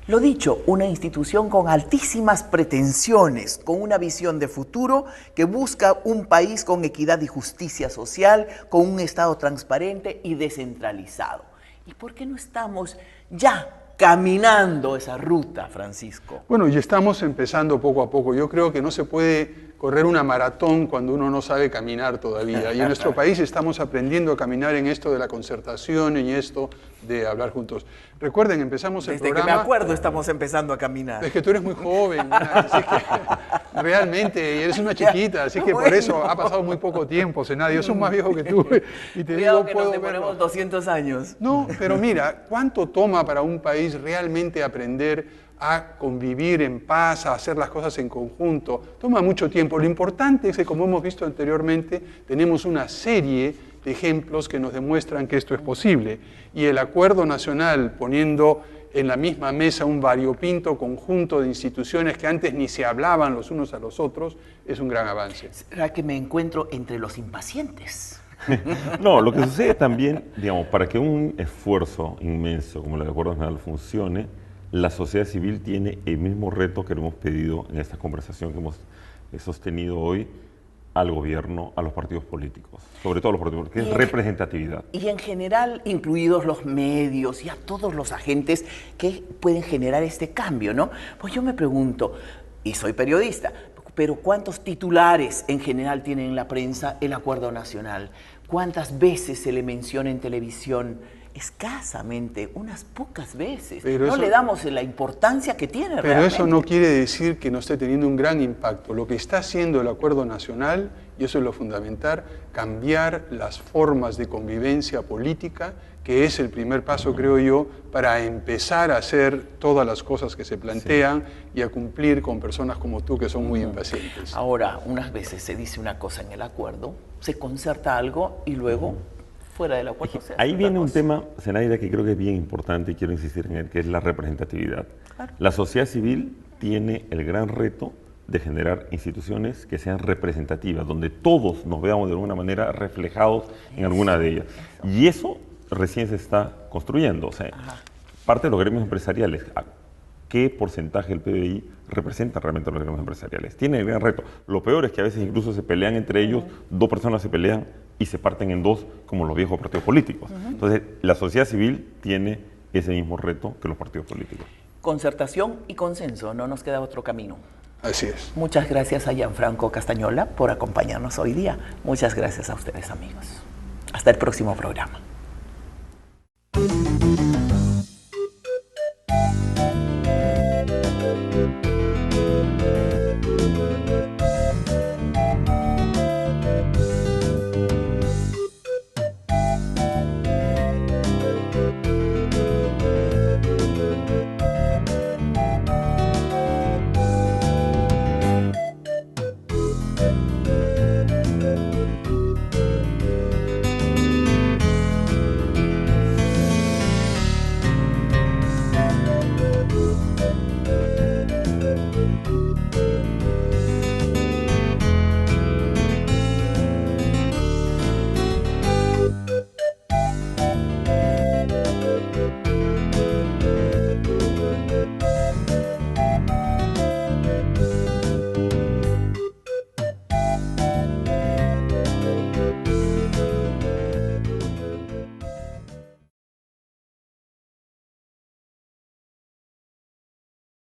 Lo dicho, una institución con altísimas pretensiones, con una visión de futuro que busca un país con equidad y justicia social, con un Estado transparente y descentralizado. ¿Y por qué no estamos ya caminando esa ruta, Francisco? Bueno, y estamos empezando poco a poco. Yo creo que no se puede correr una maratón cuando uno no sabe caminar todavía. Y en nuestro país estamos aprendiendo a caminar en esto de la concertación, en esto de hablar juntos. Recuerden, empezamos el programa... Desde que me acuerdo estamos empezando a caminar. Es que tú eres muy joven, así que realmente eres una chiquita, así que por eso ha pasado muy poco tiempo, Zenaida. Yo soy más viejo que tú y te Cuidado digo, que puedo nos demoremos 200 años. No, pero mira, ¿cuánto toma para un país realmente aprender a convivir en paz, a hacer las cosas en conjunto? Toma mucho tiempo. Lo importante es que, como hemos visto anteriormente, tenemos una serie de ejemplos que nos demuestran que esto es posible. Y el Acuerdo Nacional, poniendo en la misma mesa un variopinto conjunto de instituciones que antes ni se hablaban los unos a los otros, es un gran avance. ¿Será que me encuentro entre los impacientes? No, lo que sucede también, digamos, para que un esfuerzo inmenso como el Acuerdo Nacional funcione, la sociedad civil tiene el mismo reto que le hemos pedido en esta conversación que hemos sostenido hoy al gobierno, a los partidos políticos, sobre todo a los partidos políticos, que es representatividad. Y en general, incluidos los medios y a todos los agentes que pueden generar este cambio, ¿no? Pues yo me pregunto, y soy periodista, pero ¿cuántos titulares en general tiene en la prensa el Acuerdo Nacional? ¿Cuántas veces se le menciona en televisión? Escasamente, unas pocas veces. Pero no eso, le damos la importancia que tiene pero realmente. eso no quiere decir que no esté teniendo un gran impacto. Lo que está haciendo el Acuerdo Nacional, y eso es lo fundamental, cambiar las formas de convivencia política, que es el primer paso, creo yo, para empezar a hacer todas las cosas que se plantean y a cumplir con personas como tú que son muy impacientes. Ahora, unas veces se dice una cosa en el acuerdo, se concerta algo y luego... fuera del acuerdo. Ahí viene un tema, Zenaida, que creo que es bien importante y quiero insistir en él, que es la representatividad. Claro. La sociedad civil tiene el gran reto de generar instituciones que sean representativas, donde todos nos veamos de alguna manera reflejados en alguna de ellas. Y eso recién se está construyendo. O sea, parte de los gremios empresariales qué porcentaje del PBI representa realmente a los gremios empresariales. Tiene el gran reto. Lo peor es que a veces incluso se pelean entre ellos, dos personas se pelean y se parten en dos, como los viejos partidos políticos. Entonces, la sociedad civil tiene ese mismo reto que los partidos políticos. Concertación y consenso, no nos queda otro camino. Así es. Muchas gracias a Gianfranco Castañola por acompañarnos hoy día. Muchas gracias a ustedes, amigos. Hasta el próximo programa.